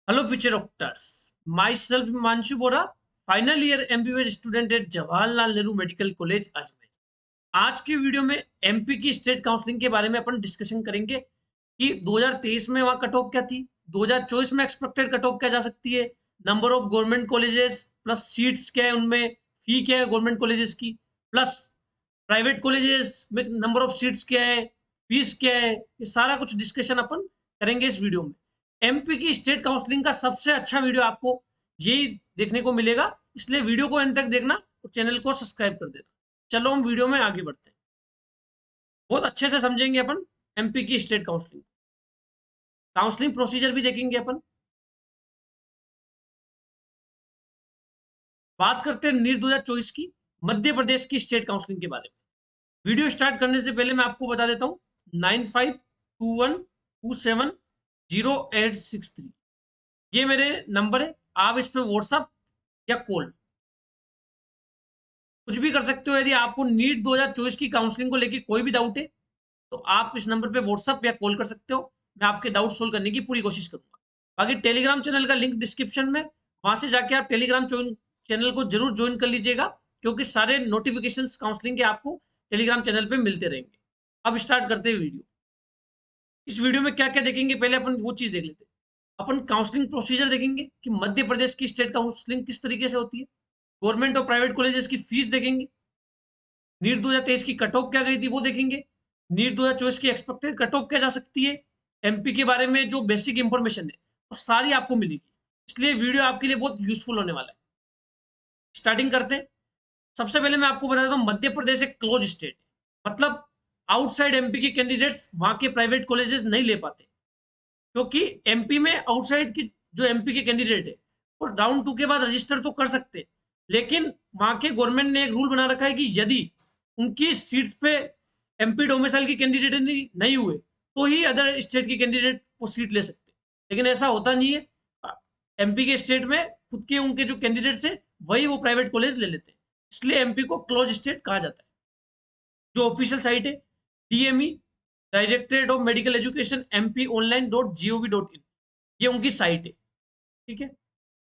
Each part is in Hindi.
Hello, future doctors. Myself, Himanshu Bora, final year MBBS student at Jawaharlal Nehru medical college Ajmer. आज की वीडियो में एमपी की स्टेट काउंसलिंग के बारे में अपन डिस्कशन करेंगे कि 2023 में वहां कट ऑफ क्या थी, 2024 में एक्सपेक्टेड कट ऑफ क्या जा सकती है, number of government colleges plus seats क्या है उनमें, फी क्या है गवर्नमेंट कॉलेजेस की, प्लस प्राइवेट कॉलेजेस में नंबर ऑफ सीट्स क्या है, फीस क्या है, ये सारा कुछ डिस्कशन अपन करेंगे इस वीडियो में। एमपी की स्टेट काउंसलिंग का सबसे अच्छा वीडियो आपको यही देखने को मिलेगा, इसलिए वीडियो को एंड तक देखना और चैनल को सब्सक्राइब कर देना। चलो हम वीडियो में आगे बढ़ते हैं। बहुत अच्छे से समझेंगे अपन एमपी की स्टेट काउंसलिंग, काउंसलिंग प्रोसीजर भी देखेंगे अपन। बात करते हैं नीट 2024 की, मध्य प्रदेश की स्टेट काउंसलिंग के बारे में। वीडियो स्टार्ट करने से पहले मैं आपको बता देता हूँ 9521270863 ये मेरे नंबर है। आप इस पे व्हाट्सअप या कॉल कुछ भी कर सकते हो। यदि आपको नीट 2024 की काउंसलिंग को लेकर कोई भी डाउट है तो आप इस नंबर पे व्हाट्सअप या कॉल कर सकते हो। मैं आपके डाउट सोल्व करने की पूरी कोशिश करूंगा। बाकी टेलीग्राम चैनल का लिंक डिस्क्रिप्शन में, वहां से जाके आप टेलीग्राम चैनल को जरूर ज्वाइन कर लीजिएगा, क्योंकि सारे नोटिफिकेशंस काउंसलिंग के आपको टेलीग्राम चैनल पे मिलते रहेंगे। अब स्टार्ट करते हैं वीडियो। इस वीडियो में क्या क्या देखेंगे, पहले अपन वो चीज देख लेते हैं। अपन काउंसलिंग प्रोसीजर देखेंगे कि मध्य प्रदेश की स्टेट काउंसलिंग किस तरीके से होती है। गवर्नमेंट और प्राइवेट कॉलेजेस की फीस देखेंगे। नीट 2023 की कट ऑफ क्या गई थी वो देखेंगे। नीट 2024 की एक्सपेक्टेड कट ऑफ क्या जा सकती है। एमपी के बारे में जो बेसिक इंफॉर्मेशन है वो सारी आपको मिलेगी, इसलिए वीडियो आपके लिए बहुत यूजफुल होने वाला है। स्टार्टिंग करते हैं। सबसे पहले मैं आपको बता देता हूँ, मध्य प्रदेश एक क्लोज स्टेट है, मतलब आउटसाइड एमपी के कैंडिडेट्स वहां के प्राइवेट कॉलेजेस नहीं ले पाते, क्योंकि एमपी में आउटसाइड की जो एमपी के कैंडिडेट है वो राउंड 2 के बाद रजिस्टर तो कर सकते हैं, लेकिन वहां के गवर्नमेंट ने एक रूल बना रखा है कि यदि उनकी सीट्स पे एमपी डोमिसाइल के कैंडिडेट नहीं हुए तो ही अदर स्टेट के कैंडिडेट वो सीट ले सकते हैं। लेकिन ऐसा होता नहीं है। एमपी के स्टेट में खुद के उनके जो कैंडिडेट्स है वही वो प्राइवेट कॉलेज ले लेते हैं, इसलिए एमपी को क्लोज स्टेट कहा जाता है। जो ऑफिशियल साइट है DME, directorate of medical education mponline.gov.in, ये उनकी साइट है। ठीक है।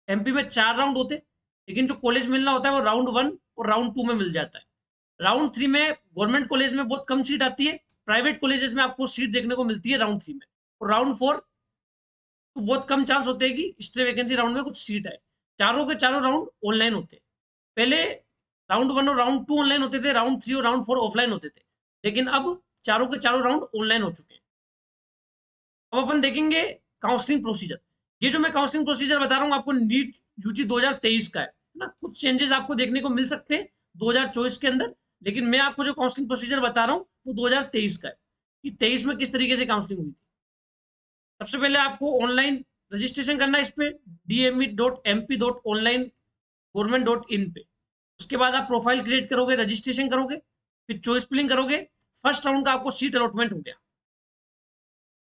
एमपी में 4 राउंड होते हैं, लेकिन जो कॉलेज मिलना होता है वो राउंड 1 और राउंड 2 में मिल जाता है। राउंड 3 में गवर्नमेंट कॉलेज में बहुत कम सीट आती है, प्राइवेट कॉलेजेस में आपको सीट देखने को मिलती है राउंड 3 में। और राउंड 4 तो बहुत कम चांस होते हैं कि स्टे वैकेंसी राउंड में कुछ सीट आए। चारों के चारों राउंड ऑनलाइन होते हैं। पहले राउंड 1 और राउंड 2 ऑनलाइन होते थे, राउंड 3 और राउंड 4 ऑफलाइन होते थे, लेकिन अब चारों के चारों राउंड ऑनलाइन हो चुके हैं। अब अपन देखेंगे काउंसलिंग प्रोसीजर। ये जो मैं काउंसलिंग प्रोसीजर बता रहा हूँ आपको नीट यूजी 2023 का है ना। कुछ चेंजेस आपको देखने को मिल सकते हैं 2024 के अंदर, लेकिन मैं आपको जो काउंसलिंग प्रोसीजर बता रहा हूँ वो 2023 का है कि 23 में किस तरीके से काउंसलिंग हुई थी। सबसे पहले आपको ऑनलाइन रजिस्ट्रेशन करना है इस पे dme.mp.online government.in पे। उसके बाद आप प्रोफाइल क्रिएट करोगे, रजिस्ट्रेशन करोगे, फिर चॉइस फिलिंग करोगे। फर्स्ट राउंड का आपको सीट अलॉटमेंट हो गया।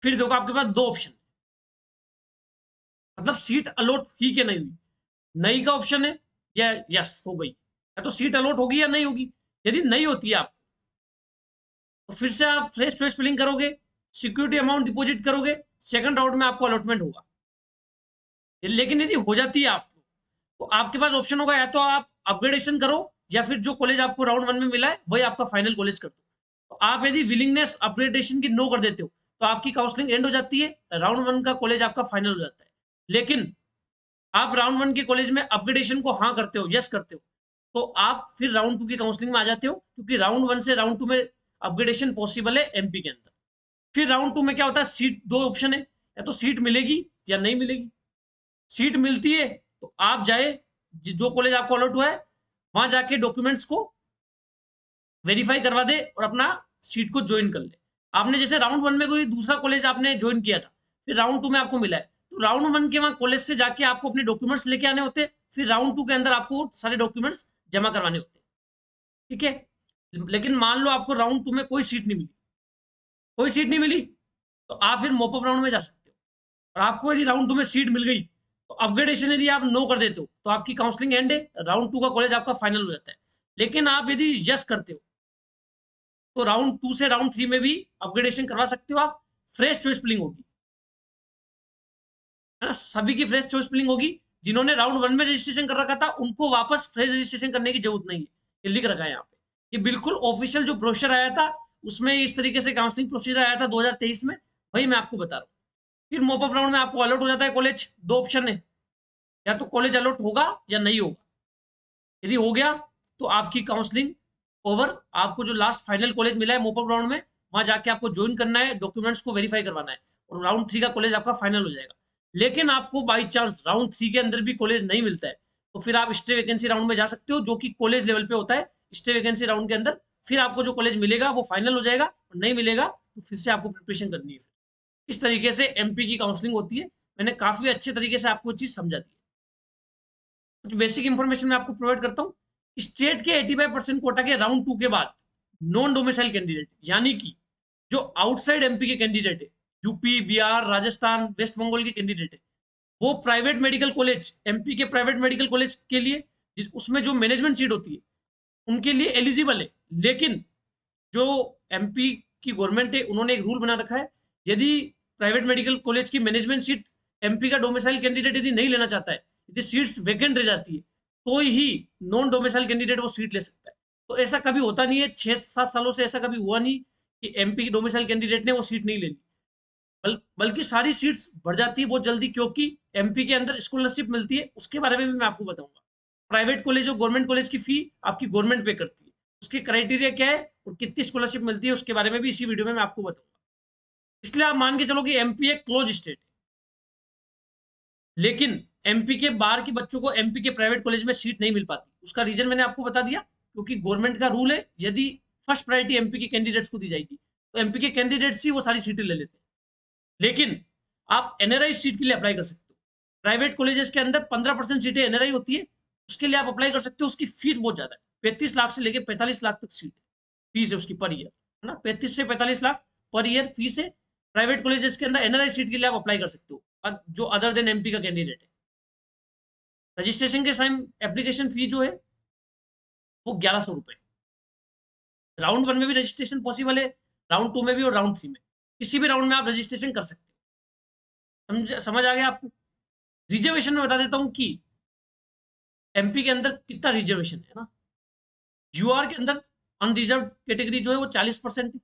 फिर देखो आपके पास दो ऑप्शन, मतलब सीट अलॉट हुई क्या नहीं हुई। नहीं का ऑप्शन है या यस हो गई, या तो सीट अलॉट होगी या नहीं होगी। यदि नहीं होती है आप तो फिर से आप फ्रेश चॉइस फिलिंग करोगे, सिक्योरिटी अमाउंट डिपॉजिट करोगे, सेकंड राउंड में आपको अलॉटमेंट होगा। लेकिन यदि हो जाती है आपको तो आपके पास ऑप्शन होगा, या तो आप अपग्रेडेशन करो या फिर जो कॉलेज आपको राउंड 1 में मिला है वही आपका फाइनल कॉलेज कर दो। तो आप यदि विलिंगनेस अपग्रेडेशन की नो कर देते हो तो आपकी काउंसलिंग एंड हो जाती है, राउंड 1 का कॉलेज आपका फाइनल हो जाता है। लेकिन आप राउंड 1 के कॉलेज में अपग्रेडेशन को हाँ करते हो, यस करते हो, तो आप फिर राउंड 2 की काउंसलिंग में आ जाते हो, क्योंकि राउंड 1 से राउंड 2 में अपग्रेडेशन पॉसिबल है एमपी के अंदर। फिर राउंड 2 में क्या होता है, सीट दो ऑप्शन है, या तो सीट मिलेगी या नहीं मिलेगी। सीट मिलती है तो आप जाए जो कॉलेज आपको अलॉट हुआ है वहां जाके डॉक्यूमेंट्स को वेरीफाई करवा दे और अपना सीट को ज्वाइन कर ले। आपने जैसे राउंड 1 में कोई दूसरा कॉलेज आपने ज्वाइन किया था, फिर राउंड 2 में आपको मिला है, तो राउंड 1 के वहां कॉलेज से जाके आपको अपने डॉक्यूमेंट्स लेके आने होते, फिर राउंड 2 के अंदर आपको सारे डॉक्यूमेंट्स जमा करवाने होते। ठीक है। लेकिन मान लो आपको राउंड 2 में कोई सीट नहीं मिली, कोई सीट नहीं मिली, तो आप फिर मॉपअप राउंड में जा सकते हो। और आपको यदि राउंड 2 में सीट मिल गई तो अपग्रेडेशन यदि आप नो कर देते हो तो आपकी काउंसलिंग एंड है, राउंड 2 का कॉलेज आपका फाइनल हो जाता है। लेकिन आप यदि यस करते हो तो राउंड 2 से राउंड 3 में भी अपग्रेडेशन करवा सकते हो आप, फ्रेश चॉइस फिलिंग होगी। है ना, सभी की फ्रेश चॉइस फिलिंग होगी। जिन्होंने राउंड 1 में रजिस्ट्रेशन कर रखा था उनको वापस फ्रेश रजिस्ट्रेशन करने की जरूरत नहीं है, ये लिख रखा है यहाँ पे। ये बिल्कुल ऑफिशियल जो ब्रोशर आया था उसमें इस तरीके से काउंसलिंग प्रोसीजर आया था 2023 में, वही मैं आपको बता रहा हूँ। फिर मॉपअप राउंड में आपको अलॉट हो जाता है कॉलेज, दो ऑप्शन है, या तो कॉलेज अलॉट होगा या नहीं होगा। यदि हो गया तो आपकी काउंसलिंग ओवर, आपको जो लास्ट फाइनल कॉलेज मिला है मॉपअप राउंड में वहां जाके आपको ज्वाइन करना है, डॉक्यूमेंट्स को वेरीफाई करवाना है और राउंड 3 का कॉलेज आपका फाइनल हो जाएगा। लेकिन आपको बाई चांस राउंड 3 के अंदर भी कॉलेज नहीं मिलता है तो फिर आप स्टे वैकेंसी राउंड में जा सकते हो, जो कि कॉलेज लेवल पे होता है। स्टे वैकेंसी राउंड के अंदर फिर आपको जो कॉलेज मिलेगा वो फाइनल हो जाएगा, और नहीं मिलेगा तो फिर से आपको प्रिपरेशन करनी है। इस तरीके से एमपी की काउंसलिंग होती है। मैंने काफी अच्छे तरीके से आपको चीज समझा दी। कुछ बेसिक इंफॉर्मेशन मैं आपको प्रोवाइड करता हूँ। स्टेट के 85% कोटा के राउंड 2 के बाद नॉन डोमिसाइल कैंडिडेट, यानी कि जो आउटसाइड एमपी के कैंडिडेट है, यूपी, बिहार, राजस्थान, वेस्ट बंगाल के कैंडिडेट है, वो प्राइवेट मेडिकल कॉलेज, एमपी के प्राइवेट मेडिकल कॉलेज के लिए उसमें जो मैनेजमेंट सीट होती है उनके लिए एलिजिबल है। लेकिन जो एमपी की गवर्नमेंट है उन्होंने एक रूल बना रखा है, यदि प्राइवेट मेडिकल कॉलेज की मैनेजमेंट सीट एमपी का डोमिसाइल कैंडिडेट यदि नहीं लेना चाहता है, यदि सीट्स वैकेंट रह जाती है, तो ही नॉन डोमिसाइल कैंडिडेट वो सीट ले सकता है। तो ऐसा कभी होता नहीं है, 6-7 सालों से ऐसा कभी हुआ नहीं कि एमपी की डोमिसाइल कैंडिडेट ने वो सीट नहीं ले ली, बल्कि सारी सीट्स बढ़ जाती है बहुत जल्दी, क्योंकि एमपी के अंदर स्कॉलरशिप मिलती है। उसके बारे में भी मैं आपको बताऊंगा। प्राइवेट कॉलेज और गवर्नमेंट कॉलेज की फी आपकी गवर्नमेंट पे करती है, उसके क्राइटेरिया क्या है और कितनी स्कॉलरशिप मिलती है उसके बारे में भी इसी वीडियो में मैं आपको बताऊंगा। इसलिए आप मान के चलो कि एमपी एक क्लोज स्टेट है, लेकिन एमपी के बाहर के बच्चों को एमपी के प्राइवेट कॉलेज में सीट नहीं मिल पाती। उसका रीजन मैंने आपको बता दिया, क्योंकि गवर्नमेंट का रूल है, यदि फर्स्ट प्रायोरिटी एमपी के कैंडिडेट्स को दी जाएगी तो एमपी के कैंडिडेट्स ही वो सारी सीटें ले लेते हैं। लेकिन आप एनआरआई सीट के लिए अप्लाई कर सकते हो। प्राइवेट कॉलेजेस के अंदर 15% सीटें एनआरआई होती है, उसके लिए आप अप्लाई कर सकते हो। उसकी फीस बहुत ज्यादा है, 35 लाख से लेकर 45 लाख तक सीट फीस है उसकी पर ईयर, है ना, 35 से 45 लाख पर ईयर फीस है। प्राइवेट कॉलेजेस के अंदर एनआरआई सीट के लिए आप अप्लाई कर सकते हो, जो अदर देन एमपी का कैंडिडेट है। रजिस्ट्रेशन के टाइम एप्लीकेशन फी जो है वो 1100 रुपए। राउंड 1 में भी रजिस्ट्रेशन पॉसिबल है, राउंड 2 में भी और राउंड 3 में, किसी भी राउंड में आप रजिस्ट्रेशन कर सकते हो। समझ आ गया आपको। रिजर्वेशन में बता देता हूं कि एमपी के अंदर कितना रिजर्वेशन है ना। यूआर के अंदर अनरिजर्व कैटेगरी जो है वो 40% है।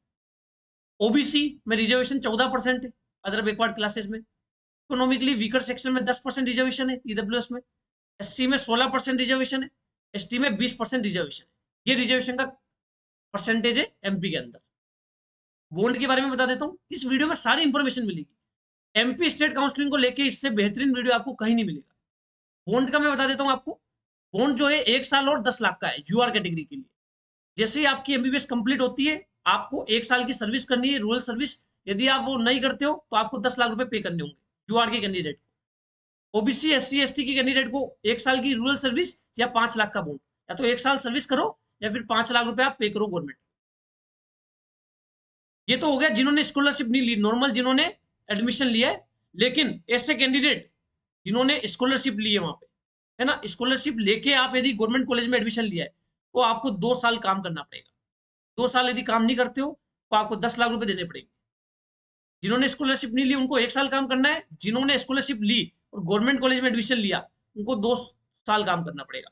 ओबीसी में रिजर्वेशन 14% है, अदर बैकवर्ड क्लासेस में। इकोनॉमिकली वीकर सेक्शन में 10% रिजर्वेशन है ईडब्ल्यूएस में। एससी में 16% रिजर्वेशन है, एसटी में 20% रिजर्वेशन है। ये रिजर्वेशन का परसेंटेज है एमपी के अंदर। बॉन्ड के बारे में बता देता हूँ, इस वीडियो में सारी इंफॉर्मेशन मिलेगी। एमपी स्टेट काउंसलिंग को लेके इससे बेहतरीन वीडियो आपको कहीं नहीं मिलेगा। बॉन्ड का मैं बता देता हूँ आपको। बॉन्ड जो है 1 साल और 10 लाख का है यूआर कैटेगरी के लिए। जैसे ही आपकी एमबीबीएस कंप्लीट होती है, आपको 1 साल की सर्विस करनी है, रूरल सर्विस। यदि आप वो नहीं करते हो तो आपको 10 लाख रुपए पे करने होंगे यूआर के कैंडिडेट को। ओबीसी, एससी, एसटी के कैंडिडेट को 1 साल की रूरल सर्विस या 5 लाख का बॉन्ड, या तो 1 साल सर्विस करो या फिर 5 लाख रुपए आप पे करो गवर्नमेंट। ये तो हो गया जिन्होंने स्कॉलरशिप नहीं ली, नॉर्मल जिन्होंने एडमिशन लिया है। लेकिन ऐसे कैंडिडेट जिन्होंने स्कॉलरशिप ली है वहां पे, है ना, स्कॉलरशिप लेके आप यदि गवर्नमेंट कॉलेज में एडमिशन लिया है तो आपको 2 साल काम करना पड़ेगा। 2 साल यदि काम नहीं करते हो तो आपको 10 लाख रुपए देने पड़ेंगे। जिन्होंने स्कॉलरशिप नहीं ली उनको 1 साल काम करना है, जिन्होंने स्कॉलरशिप ली और गवर्नमेंट कॉलेज में एडमिशन लिया उनको 2 साल काम करना पड़ेगा।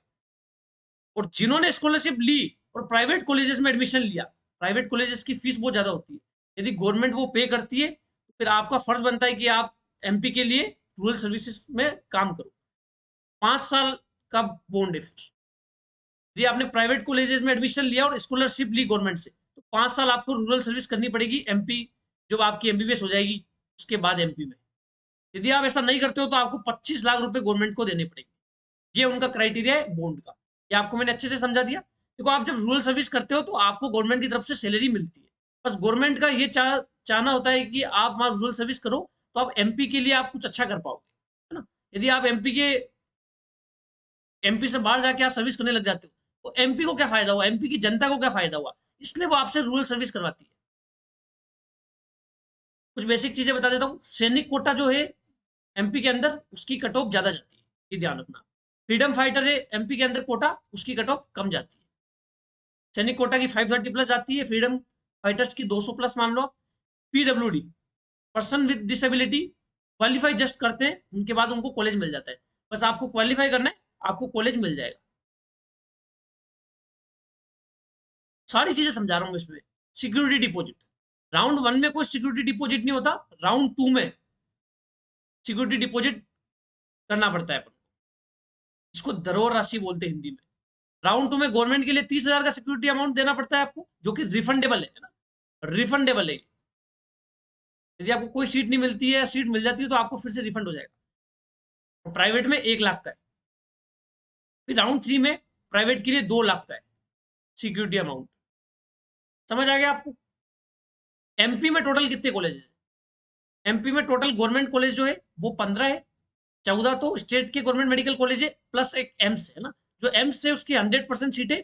और जिन्होंने स्कॉलरशिप ली और प्राइवेट कॉलेजेस में एडमिशन लिया, प्राइवेट कॉलेजेस की फीस बहुत ज्यादा होती है, यदि गवर्नमेंट वो पे करती है तो फिर आपका फर्ज बनता है कि आप एमपी के लिए रूरल सर्विसेज में काम करो। 5 साल का बॉन्ड है। फिर यदि आपने प्राइवेट कॉलेजेस में एडमिशन लिया और स्कॉलरशिप ली गवर्नमेंट से तो 5 साल आपको रूरल सर्विस करनी पड़ेगी एमपी, जब आपकी एमबीबीएस हो जाएगी उसके बाद एमपी में। यदि आप ऐसा नहीं करते हो तो आपको 25 लाख रुपए गवर्नमेंट को देने पड़ेंगे। ये उनका क्राइटेरिया है बॉन्ड का। ये आपको मैंने अच्छे से समझा दिया। देखो, आप जब रूरल सर्विस करते हो तो आपको गवर्नमेंट की तरफ से सैलरी मिलती है। बस गवर्नमेंट का ये चाहना होता है कि आप वहां रूरल सर्विस करो तो आप एमपी के लिए आप कुछ अच्छा कर पाओगे, है ना। यदि आप एमपी से बाहर जाके आप सर्विस करने लग जाते हो तो एमपी को क्या फायदा हुआ, एमपी की जनता को क्या फायदा हुआ। इसलिए वो आपसे रूरल सर्विस करवाती है। कुछ बेसिक चीजें बता देता हूँ। सैनिक कोटा जो है एमपी के अंदर उसकी कट ऑफ ज्यादा जाती है, ये ध्यान रखना। फ्रीडम फाइटर है एमपी के अंदर कोटा, उसकी कट ऑफ कम जाती है। सैनिक कोटा की 530 प्लस आती है, फ्रीडम फाइटर्स की 200 प्लस मान लो। PWD, person with disability qualify just करते हैं, उनके बाद उनको कॉलेज मिल जाता है। बस आपको क्वालिफाई करना है, आपको कॉलेज मिल जाएगा। सारी चीजें समझा रहा हूं इसमें। सिक्योरिटी डिपॉजिट, राउंड 1 में कोई सिक्योरिटी डिपॉजिट नहीं होता, राउंड 2 में सिक्योरिटी डिपॉजिट करना पड़ता है अपन, इसको धरोहर राशि बोलते हैं हिंदी में। राउंड 2 में गवर्नमेंट के लिए 30,000 का सिक्योरिटी अमाउंट देना पड़ता है आपको, जो कि रिफंडेबल है ना, रिफंडेबल है। यदि आपको कोई सीट नहीं मिलती है, सीट मिल जाती है तो आपको फिर से रिफंड हो जाएगा। प्राइवेट में 1 लाख का है। फिर राउंड 3 में प्राइवेट के लिए 2 लाख का है सिक्योरिटी अमाउंट। समझ आ गया आपको? एमपी में टोटल कितने कॉलेज है? एमपी में टोटल गवर्नमेंट कॉलेज जो है वो 15 है, 14 तो स्टेट के गवर्नमेंट मेडिकल कॉलेज है, प्लस एक एम्स है ना। जो एम्स है उसकी 100% सीटें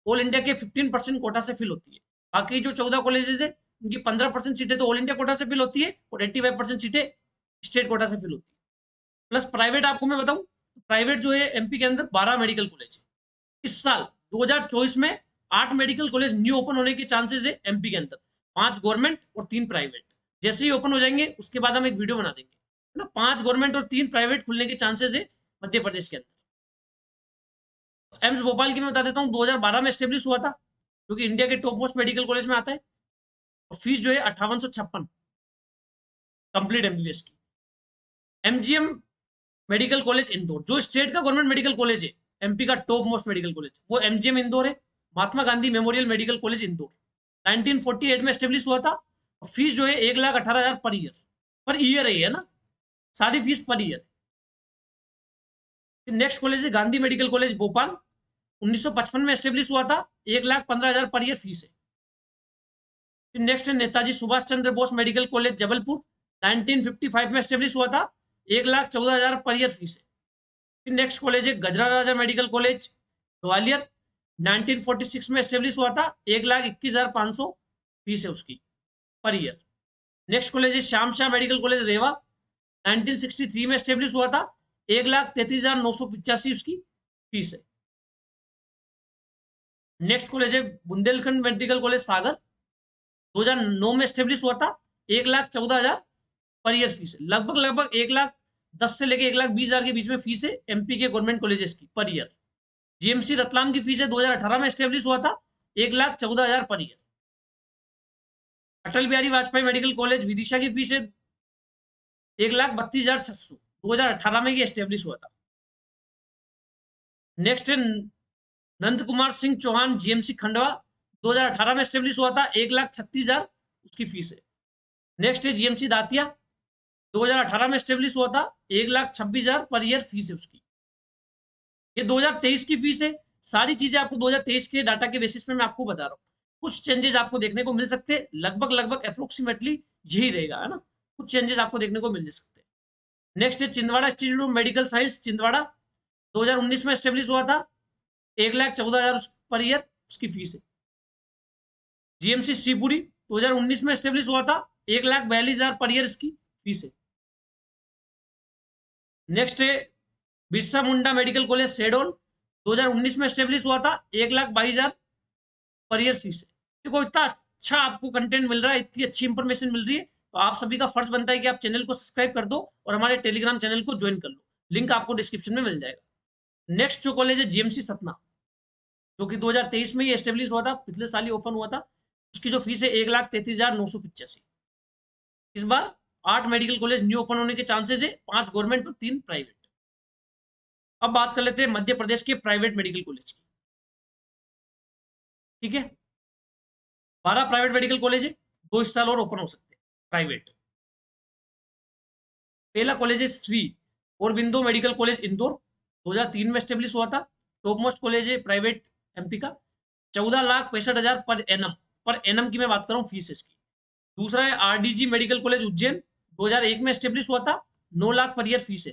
ऑल इंडिया के 15% कोटा से फिल होती है। बाकी जो 14 कॉलेजेस है उनकी 15% सीटें तो ऑल इंडिया कोटा से फिल होती है, और 85% सीटें स्टेट कोटा से फिल होती है। प्लस प्राइवेट आपको मैं बताऊं, प्राइवेट जो है एमपी के अंदर 12 मेडिकल कॉलेज है। इस साल 2024 में 8 मेडिकल कॉलेज न्यू ओपन होने के चांसेस है एमपी के अंदर, 5 गवर्नमेंट और 3 प्राइवेट। जैसे ही ओपन हो जाएंगे उसके बाद हम एक वीडियो बना देंगे, है ना। 5 गवर्नमेंट और 3 प्राइवेट खुलने के चांसेस है मध्य प्रदेश के अंदर। एम्स भोपाल की मैं बता देता हूँ, 2012 में स्टेब्लिश हुआ था, जो कि इंडिया के टॉप मोस्ट मेडिकल कॉलेज में आता है। और फीस जो है 5856 कंप्लीट एमबीबीएस की। एमजीएम मेडिकल कॉलेज इंदौर, जो स्टेट का गवर्नमेंट मेडिकल कॉलेज है, एमपी का टॉप मोस्ट मेडिकल कॉलेज, वो एमजीएम इंदौर है। Mahatma Gandhi memorial medical college Indore 1948 में स्टेब्लिश हुआ था। और फीस जो है 1,18,000 पर ईयर, पर ईयर है ना, सारी fees per year. Next college है गांधी मेडिकल कॉलेज भोपाल, 1955 में स्टेब्लिश हुआ था, 1,15,000 पर ईयर फीस है। नेक्स्ट है नेताजी सुभाष चंद्र बोस मेडिकल कॉलेज जबलपुर, 1955 में स्टेब्लिश हुआ था, 1,14,000 पर ईयर फीस है। नेक्स्ट कॉलेज है गजरा राजा मेडिकल कॉलेज ग्वालियर, 1946 में स्टेब्लिश हुआ था, 1,21,500 फीस है उसकी पर ईयर। नेक्स्ट कॉलेज है श्याम शाह मेडिकल कॉलेज रेवा, 1963 में स्टेब्लिश हुआ था, 1,33,985 उसकी फीस है। नेक्स्ट कॉलेज है बुंदेलखंड मेडिकल कॉलेज सागर, 2009 में स्टेब्लिश हुआ था, 1,14,000 पर ईयर फीस है। लगभग लगभग 1,10,000 से लेकर 1,20,000 के बीच में फीस है एमपी के गवर्नमेंट कॉलेजेस की पर ईयर। जीएमसी रतलाम की फीस है 2018 में स्टेब्लिश हुआ था, 1,14,000 per year. Atal Bihari Vajpayee medical college Vidisha की फीस है 1,32,600, 2018 में ये स्टेब्लिश हुआ था। नेक्स्ट है नंद कुमार सिंह चौहान जीएमसी खंडवा, 2018 में स्टेब्लिश हुआ था, 1,36,000 उसकी फीस है। नेक्स्ट है जीएमसी दातिया, 2018 में स्टेब्लिश हुआ था, 1,26,000 पर ईयर फीस है उसकी। ये 2023 की फीस है। सारी चीजें आपको 2023 के डाटा के बेसिस पे मैं आपको बता रहा हूँ। कुछ चेंजेस आपको देखने को मिल सकते हैं, लगभग लगभग अप्रोक्सीमेटली यही रहेगा, है ना। कुछ चेंजेस आपको देखने को मिल सकते हैं। नेक्स्ट है Chhindwara institute of medical science Chhindwara, 2019 में स्टेब्लिश हुआ था, 1,14,000 पर ईयर उसकी फीस है। जीएमसी शिवपुरी 2019 में स्टेब्लिश हुआ था, 1,42,000 पर ईयर उसकी फीस है। नेक्स्ट है बिरसा मुंडा मेडिकल कॉलेज शेडोल, 2019 में स्टेब्लिश हुआ था, 1,22,000 पर ईयर फीस है। देखो इतना अच्छा आपको कंटेंट मिल रहा है, इतनी अच्छी इंफॉर्मेशन मिल रही है, तो आप सभी का फर्ज बनता है कि आप चैनल को सब्सक्राइब कर दो और हमारे टेलीग्राम चैनल को ज्वाइन कर लो। लिंक आपको डिस्क्रिप्शन में मिल जाएगा। नेक्स्ट जो कॉलेज है जीएमसी सतना, जो कि 2023 में ही स्टेब्लिश हुआ था, पिछले साल ही ओपन हुआ था। उसकी जो फीस है 1,33,985। इस बार 8 मेडिकल कॉलेज न्यू ओपन होने के चांसेस है, 5 गवर्नमेंट और 3 प्राइवेट। अब बात कर लेते हैं मध्य प्रदेश के प्राइवेट मेडिकल कॉलेज की। ठीक है, 12 प्राइवेट मेडिकल कॉलेज है, 2 इस साल और ओपन हो सकते हैं प्राइवेट। पहला कॉलेज है श्री औरबिंदो मेडिकल कॉलेज इंदौर, 2003 में स्टेब्लिश हुआ था, टॉप मोस्ट कॉलेज है प्राइवेट एमपी का, 14,65,000 पर एनम की मैं बात कर रहा हूँ फीस इसकी। दूसरा है आरडीजी मेडिकल कॉलेज उज्जैन, 2001 में स्टेब्लिश हुआ था, 9 लाख पर ईयर फीस है।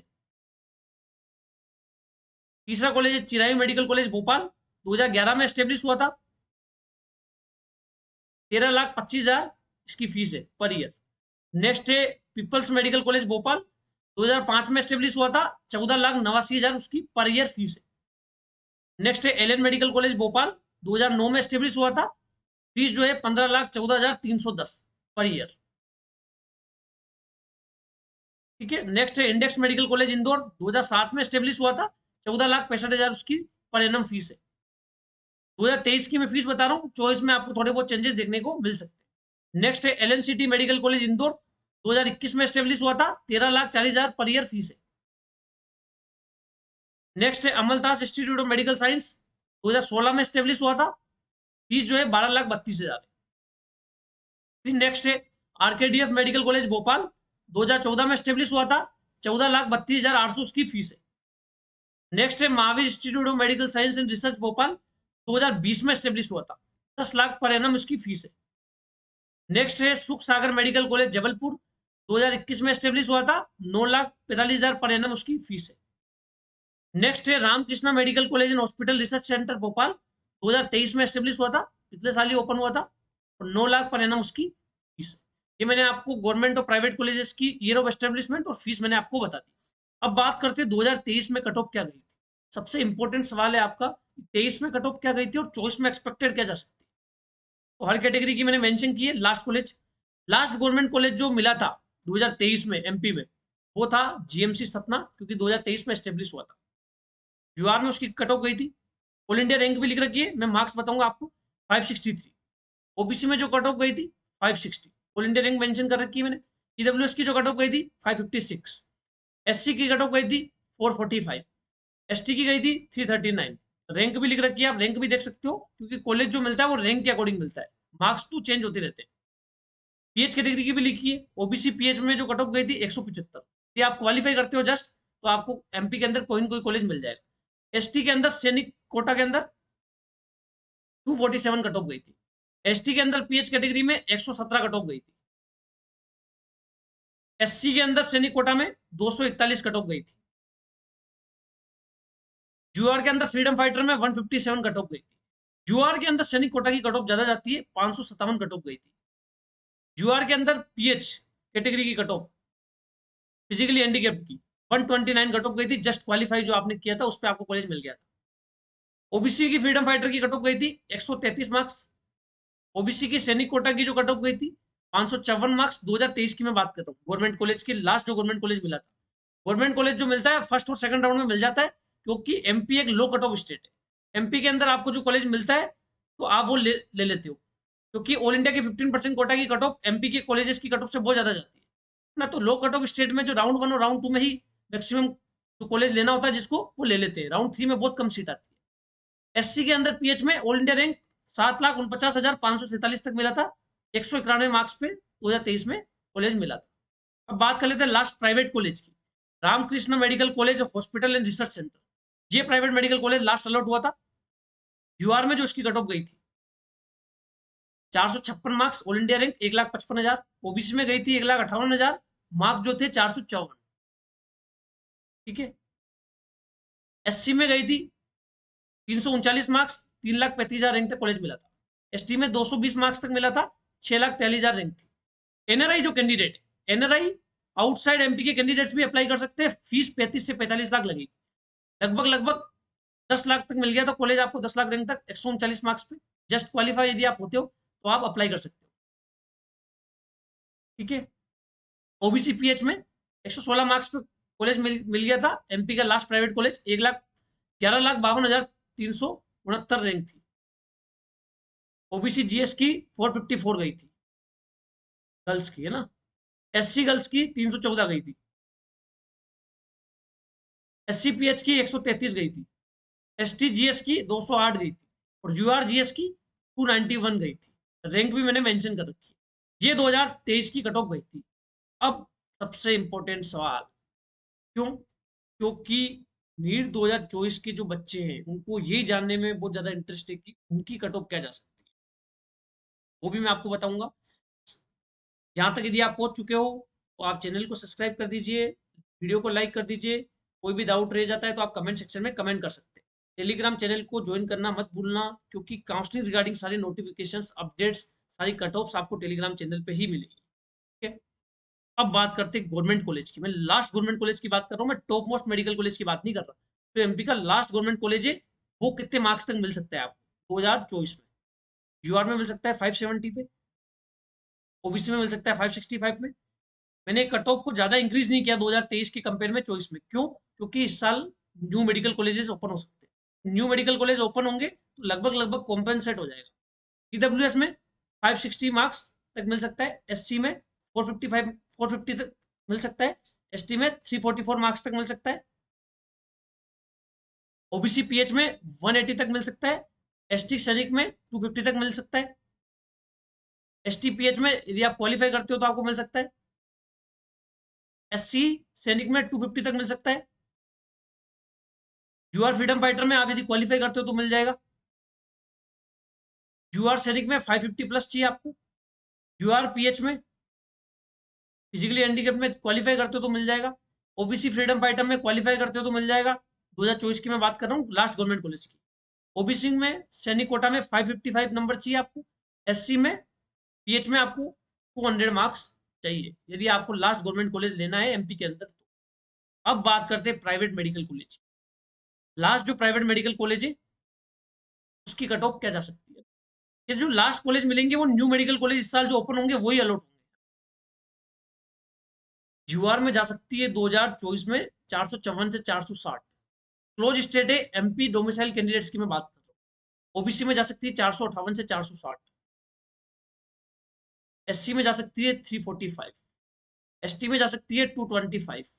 तीसरा कॉलेज है चिरायू मेडिकल कॉलेज भोपाल, 2011 में स्टेब्लिश हुआ था, 13,25,000 इसकी फीस है पर ईयर। नेक्स्ट है पीपल्स मेडिकल कॉलेज भोपाल, 2005 में स्टेब्लिश हुआ था, 14,89,000 उसकी पर ईयर फीस है। नेक्स्ट है एलएन मेडिकल कॉलेज भोपाल, 2009 में स्टेब्लिश हुआ था, फीस जो है 15,14,310 पर ईयर। ठीक है। नेक्स्ट है इंडेक्स मेडिकल कॉलेज इंदौर, 2007 में स्टेब्लिश हुआ था, 14,65,000 उसकी पर एनम फीस है। 2023 की मैं फीस बता रहा हूँ, 24 में आपको थोड़े बहुत चेंजेस देखने को मिल सकते हैं। नेक्स्ट है एलएनसीटी मेडिकल कॉलेज इंदौर, 2021 में स्टेब्लिश हुआ था, 13,40,000 पर ईयर फीस है। नेक्स्ट है amaltas institute of medical science, 2016 में स्टेब्लिश हुआ था, फीस जो है 12,32,000 है। नेक्स्ट है आरकेडीएफ मेडिकल कॉलेज भोपाल, 2014 में स्टेब्लिश हुआ था, 14,32,800 उसकी फीस है। नेक्स्ट है Mahavir institute of medical science and research Bhopal, 2020 में स्टेब्लिश हुआ था, 10 लाख पर एनम उसकी फीस है। नेक्स्ट है सुख सागर मेडिकल कॉलेज जबलपुर, 2021 में स्टेब्लिश हुआ था, 9,45,000 पर एनम उसकी फीस है। नेक्स्ट है Ramakrishna medical college and hospital research centre Bhopal, 2023 में स्टेब्लिश हुआ था, पिछले साल ही ओपन हुआ था, और 9 लाख पर एनम उसकी फीस। ये मैंने आपको गवर्नमेंट और प्राइवेट कॉलेजेस की ईयर ऑफ एस्टेब्लिशमेंट और फीस मैंने आपको बता दी। अब बात करते हैं 2023 में कट ऑफ क्या गई थी। सबसे इंपॉर्टेंट सवाल है आपका, 23 में कट ऑफ क्या गई थी और 24 में एक्सपेक्टेड क्या जा सकती है। तो हर कैटेगरी की मैंने मेंशन की है। लास्ट गवर्नमेंट कॉलेज जो मिला था 2023 में एमपी में, वो था जीएमसी सतना, क्योंकि 2023 में एस्टेब्लिश हुआ था। यूआर में उसकी कट ऑफ गई थी। ऑल इंडिया रैंक भी लिख रखी है, मैं मार्क्स बताऊंगा आपको, 563। ओबीसी में जो कट ऑफ गई थी 560, ऑल इंडिया रैंक मेंशन कर रखी है मैंने। ईडब्ल्यूएस की जो कट ऑफ गई थी 556, एससी की कट ऑफ गई थी 445, एसटी की गई थी 339। रैंक भी लिख रखी है, आप रैंक भी देख सकते हो, क्योंकि कॉलेज जो मिलता है वो रैंक के अकॉर्डिंग मिलता है, मार्क्स तो चेंज होते रहते हैं। पीएच कैटेगरी की भी लिखी है, ओबीसी पीएच में जो कट ऑफ गई थी 175। ये आप क्वालिफाई करते हो जस्ट, तो आपको एमपी के अंदर कोई ना कोई कॉलेज मिल जाएगा। एसटी के अंदर सैनिक कोटा के अंदर 247 कट ऑफ गई थी। एसटी के अंदर पीएच कैटेगरी में 117 कट ऑफ गई थी। एससी के अंदर सैनिक कोटा में 241 कट ऑफ गई थी। यूआर के अंदर फ्रीडम फाइटर में 157 कट ऑफ गई थी। यूआर के अंदर सैनिक कोटा की कट ऑफ ज्यादा जाती है, 557 कट ऑफ गई थी। यूआर के अंदर पीएच कैटेगरी की कट ऑफ फिजिकली हैंडीकैप्ड की 129 कट ऑफ गई थी। जस्ट क्वालिफाई जो आपने किया था उस पर आपको कॉलेज मिल गया था। ओबीसी की फ्रीडम फाइटर की कट ऑफ गई थी 133 मार्क्स। ओबीसी की सैनिक कोटा की जो कट ऑफ गई थी 554 मार्क्स। 2023 की मैं बात कर रहा हूँ, गवर्नमेंट कॉलेज की लास्ट जो गवर्नमेंट कॉलेज मिला था। गवर्नमेंट कॉलेज जो मिलता है फर्स्ट और सेकंड राउंड में मिल जाता है, क्योंकि एमपी एक लो कट ऑफ स्टेट है। एमपी के अंदर आपको जो कॉलेज मिलता है तो आप वो ले लेते हो, क्योंकि ऑल इंडिया की 15% कोटा की कट ऑफ एमपी के कॉलेजेस की कट ऑफ से बहुत ज्यादा जाती है ना। तो लो कट ऑफ स्टेट में जो राउंड 1 और राउंड 2 में ही मैक्सिमम जो कॉलेज लेना होता है जिसको, वो ले लेते हैं। राउंड 3 में बहुत कम सीट आती है। एससी के अंदर पीएच में ऑल इंडिया रैंक 7,49,547 तक मिला था, 191 मार्क्स पे 2023 में कॉलेज मिला था। अब बात कर लेते हैं लास्ट प्राइवेट कॉलेज की, Ramakrishna medical college hospital and research centre. ये private medical college last allot हुआ था। यूआर में जो उसकी कट ऑफ गई थी 456 marks, all India rank 1,55,000। OBC में गई थी 1,58,000, मार्क्स जो थे 454। ठीक है। एससी में गई थी 339 मार्क्स, 3,35,000 रैंक तक कॉलेज मिला था। एसटी में 220 मार्क्स तक मिला था, 6,43,000 रैंक थी। एनआरआई जो कैंडिडेट है, एनआरआई आउटसाइड एमपी के कैंडिडेट्स भी अप्लाई कर सकते हैं। फीस 35 से 45 लाख लगेगी, लगभग 10 लाख तक मिल गया तो कॉलेज आपको 10 लाख रैंक तक 139 मार्क्स पे। जस्ट क्वालिफाई यदि आप होते हो तो आप अप्लाई कर सकते हो। ठीक है। ओबीसी पीएच में 116 मार्क्स पे कॉलेज मिल गया था। एमपी का लास्ट प्राइवेट कॉलेज 1,11,52,369 रैंक थी। ओबीसी जीएस की 454 गई थी, गर्ल्स की है ना। एससी गर्ल्स की 314 गई थी। एससी पीएच की 133 गई थी। एसटी जीएस की 208 गई थी, और यूआर जीएस की 291 गई थी। रैंक भी मैंने मेंशन कर रखी है। ये 2023 की कट ऑफ गई थी। अब सबसे इंपॉर्टेंट सवाल, क्यों? क्योंकि नीट 2024 के जो बच्चे हैं उनको यही जानने में बहुत ज्यादा इंटरेस्ट है कि उनकी कट ऑफ क्या जा सकती है, वो भी मैं आपको बताऊंगा। जहां तक यदि आप पहुंच चुके हो तो आप चैनल को सब्सक्राइब कर दीजिए, वीडियो को लाइक कर दीजिए। कोई भी डाउट रह जाता है तो आप कमेंट सेक्शन में कमेंट कर सकते हैं। टेलीग्राम चैनल को ज्वाइन करना मत भूलना, क्योंकि काउंसलिंग रिगार्डिंग सारी नोटिफिकेशंस, अपडेट्स, सारी कट ऑफ्स आपको टेलीग्राम चैनल पे ही मिलेगी। ठीक है। अब बात करते हैं गवर्नमेंट कॉलेज की। मैं लास्ट गवर्नमेंट कॉलेज की बात कर रहा हूँ, मैं टॉप मोस्ट मेडिकल कॉलेज की बात नहीं कर रहा। तो एमपी का लास्ट गवर्नमेंट कॉलेज है, वो कितने मार्क्स तक मिल सकता है आपको 2024 में? यूआर में मिल सकता है 570 पे, ओबीसी में मिल सकता है 565 में, मैंने कट ऑफ को ज्यादा इंक्रीज नहीं किया 2023 के कंपेयर में 24 में। क्यों? क्योंकि इस साल न्यू मेडिकल कॉलेजेस ओपन हो सकते हैं। न्यू मेडिकल कॉलेज ओपन होंगे तो लगभग लगभग कॉम्पेंसेट हो जाएगा। ईडब्ल्यूएस में 560 मार्क्स तक मिल सकता है, एससी में 450 तक मिल सकता है, एसटी में 344 मार्क्स तक मिल सकता है, ओबीसी पीएच में 180 तक मिल सकता है, एसटी सैनिक में 250 तक मिल सकता है, एसटी पीएच में यदि आप क्वालिफाई करते हो तो आपको मिल सकता है, एससी सैनिक में 250 तक मिल सकता है, यूआर फ्रीडम फाइटर में आप यदि क्वालिफाई करते हो तो मिल जाएगा, यूआर सैनिक में 550 प्लस चाहिए आपको, यूआर पीएच में फिजिकली हैंडीकैप में क्वालिफाई करते हो तो मिल जाएगा, ओबीसी फ्रीडम फाइटर में क्वालिफाई करते हो तो मिल जाएगा। 2024 की मैं बात कर रहा हूँ, लास्ट गवर्नमेंट कॉलेज की। ओबीसी में सैनिक कोटा में 555 नंबर चाहिए आपको, एससी में पीएच में आपको 200 मार्क्स चाहिए यदि आपको लास्ट गवर्नमेंट कॉलेज लेना है एमपी के अंदर। तो अब बात करते हैं प्राइवेट मेडिकल कॉलेज। लास्ट जो प्राइवेट मेडिकल कॉलेज है उसकी कट ऑफ क्या जा सकती है? ये जो लास्ट कॉलेज मिलेंगे वो न्यू मेडिकल कॉलेज इस साल जो ओपन होंगे वही अलॉट होंगे। यूआर में जा सकती है 2024 में 454 से 460। क्लोज स्टेट है एमपी डोमिसाइल कैंडिडेट्स की मैं बात कर रहा हूँ। ओबीसी में जा सकती है 458 से 460, एससी में जा सकती है 345, एसटी में जा सकती है 225।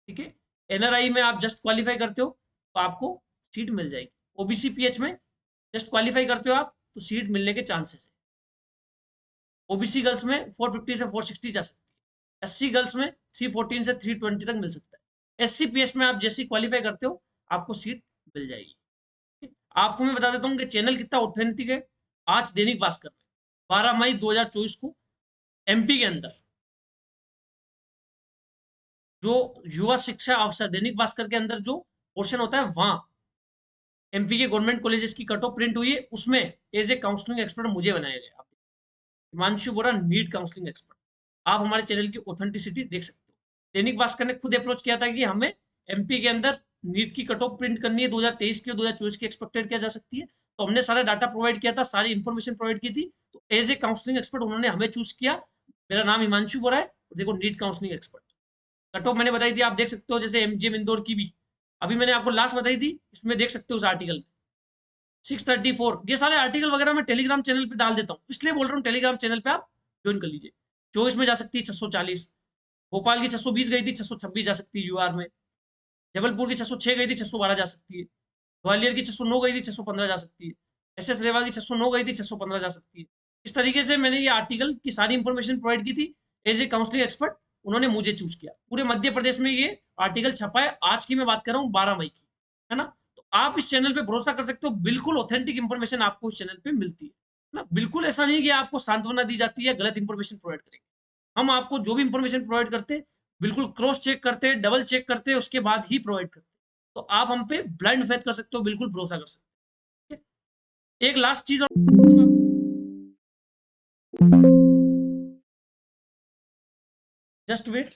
ठीक है, एनआरआई में आप जस्ट क्वालिफाई करते हो तो आपको सीट मिल जाएगी। ओबीसी पीएच में जस्ट क्वालिफाई करते हो आप तो सीट मिलने के चांसेस है। ओबीसी गर्ल्स में 450 से 460 जा सकती है, एससी गर्ल्स में 314 से 320 तक मिल सकता है। एससी पीएच में आप जैसे क्वालिफाई करते हो आपको सीट मिल जाएगी। आपको मैं बता देता हूँ कि चैनल कितना ऑथेंटिक है। आज दैनिक भास्कर में 12 मई 2024 को एमपी के अंदर जो युवा शिक्षा अवसर दैनिक भास्कर के अंदर जो पोर्शन होता है वहां एमपी के गवर्नमेंट कॉलेजेस की कट ऑफ प्रिंट हुई है। उसमें एज ए काउंसलिंग एक्सपर्ट मुझे बनाया गया। हिमांशु बोरा नीट काउंसलिंग एक्सपर्ट। आप हमारे चैनल की ऑथेंटिसिटी देख सकते हो। दैनिक भास्कर ने खुद अप्रोच किया था कि हमें एमपी के अंदर नीट की कट ऑफ प्रिंट करनी है 2023 की और 2024 की एक्सपेक्टेड किया जा सकती है। तो हमने सारा डाटा प्रोवाइड किया था, सारी इंफॉर्मेशन प्रोवाइड की थी। तो एज ए काउंसलिंग एक्सपर्ट उन्होंने हमें चूज किया। मेरा नाम हिमांशु बोरा है, देखो NEET counselling expert. Cut off मैंने बताई थी, आप देख सकते हो। जैसे एमजीएम इंदौर की भी अभी मैंने आपको लास्ट बताई थी, इसमें देख सकते हो उस आर्टिकल में 634। ये सारे आर्टिकल वगैरह मैं टेलीग्राम चैनल पे डाल देता हूँ, इसलिए बोल रहा हूँ टेलीग्राम चैनल पे आप ज्वाइन कर लीजिए। 24 में जा सकती है 640, भोपाल की 620 गई थी, 626 जा सकती है यूआर में, जबलपुर की 606 गई थी, 612 जा सकती है, ग्वालियर की 609 गई थी, 615 जा सकती है, एसएस रेवा की 609 गई थी, 615 जा सकती है। इस तरीके से मैंने ये आर्टिकल की सारी इंफॉर्मेशन प्रोवाइड की थी एज ए काउंसलिंग एक्सपर्ट। उन्होंने मुझे चूज किया। पूरे मध्य प्रदेश में ये आर्टिकल छपा है। आज की मैं बात कर रहा हूँ 12 मई की, है ना। तो आप इस चैनल पे भरोसा कर सकते हो, बिल्कुल ऑथेंटिक इंफॉर्मेशन आपको इस चैनल पे मिलती है ना। बिल्कुल ऐसा नहीं कि आपको सांत्वना दी जाती है, गलत इंफॉर्मेशन प्रोवाइड करेंगे। हम आपको जो भी इंफॉर्मेशन प्रोवाइड करते हैं बिल्कुल क्रॉस चेक करते हैं, डबल चेक करते हैं, उसके बाद ही प्रोवाइड करते हैं। तो आप हम पे ब्लाइंड फेथ कर सकते हो, बिल्कुल भरोसा कर सकते हैं। एक लास्ट चीज और, जस्ट वेट।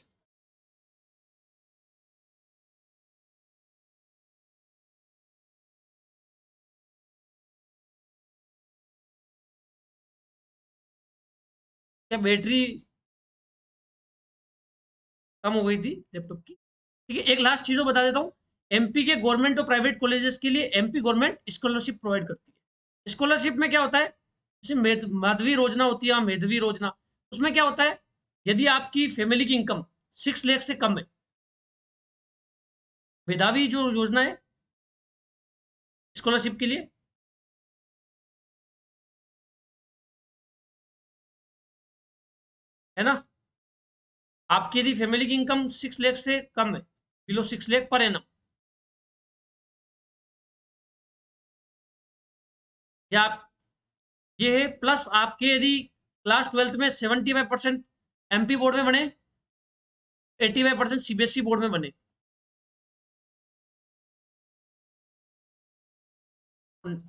क्या बैटरी कम हो गई थी लैपटॉप की? ठीक है, एक लास्ट चीज बता देता हूँ। एमपी के गवर्नमेंट और प्राइवेट कॉलेजेस के लिए एमपी गवर्नमेंट स्कॉलरशिप प्रोवाइड करती है। स्कॉलरशिप में क्या होता है, जैसे माधवी योजना होती है, मेधवी योजना, उसमें क्या होता है, यदि आपकी फैमिली की इनकम 6 लाख से कम है, मेधावी जो योजना है स्कॉलरशिप के लिए, है ना, आपकी यदि फैमिली की इनकम 6 लाख से कम है, बिलो 6 लाख पर एनम, या आप ये है, प्लस आपके यदि क्लास 12th में 75% एमपी बोर्ड में बने, 85% सीबीएसई बोर्ड में बने।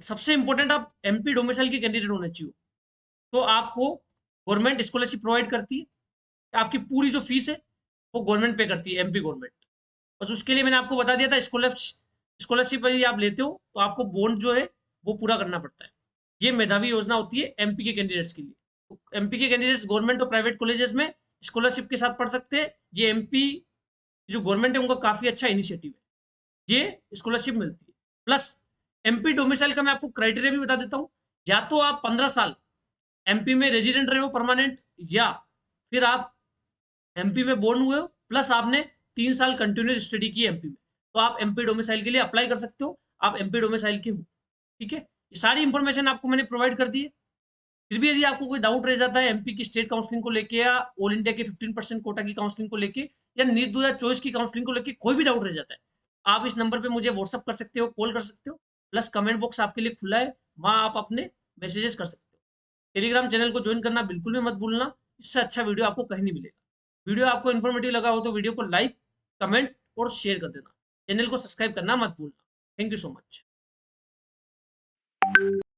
सबसे इंपॉर्टेंट आप एमपी डोमिसाइल के कैंडिडेट होने चाहिए। तो आपको गवर्नमेंट स्कॉलरशिप प्रोवाइड करती है। आपकी पूरी जो फीस है वो गवर्नमेंट पे करती है, एमपी गवर्नमेंट। बस उसके लिए मैंने आपको बता दिया था, स्कॉलरशिप यदि आप लेते हो तो आपको बॉन्ड जो है वो पूरा करना पड़ता है। ये मेधावी योजना होती है एमपी के कैंडिडेट्स के लिए। एमपी के कैंडिडेट्स गवर्नमेंट और प्राइवेट कॉलेजेस में स्कॉलरशिप के साथ पढ़ सकते हैं। ये एमपी जो गवर्नमेंट है उनका काफी अच्छा इनिशिएटिव है, ये स्कॉलरशिप मिलती है। प्लस एमपी डोमिसाइल का मैं आपको क्राइटेरिया भी बता देता हूँ। या तो आप 15 साल एमपी में रेजिडेंट रहे हो परमानेंट, या फिर आप एमपी में बोर्न हुए हो प्लस आपने 3 साल कंटिन्यूस स्टडी की एमपी में, तो आप एमपी डोमिसाइल के लिए अप्लाई कर सकते हो। आप एमपी डोमिसाइल के हो, ठीक है। ये सारी इंफॉर्मेशन आपको मैंने प्रोवाइड कर दी है। फिर भी यदि आपको कोई डाउट रह जाता है एमपी की स्टेट काउंसलिंग को लेके, या ऑल इंडिया के 15% कोटा की काउंसलिंग को लेके, या नीट 2024 की काउंसलिंग को लेके कोई भी डाउट रह जाता है, आप इस नंबर पे मुझे व्हाट्सअप कर सकते हो, कॉल कर सकते हो। प्लस कमेंट बॉक्स आपके लिए खुला है, वहां आप अपने मैसेजेस कर सकते हो। टेलीग्राम चैनल को ज्वाइन करना बिल्कुल भी मत भूलना, इससे अच्छा वीडियो आपको कहीं नहीं मिलेगा। वीडियो आपको इन्फॉर्मेटिव लगा हो तो वीडियो को लाइक, कमेंट और शेयर कर देना। चैनल को सब्सक्राइब करना मत भूलना। Thank you so much.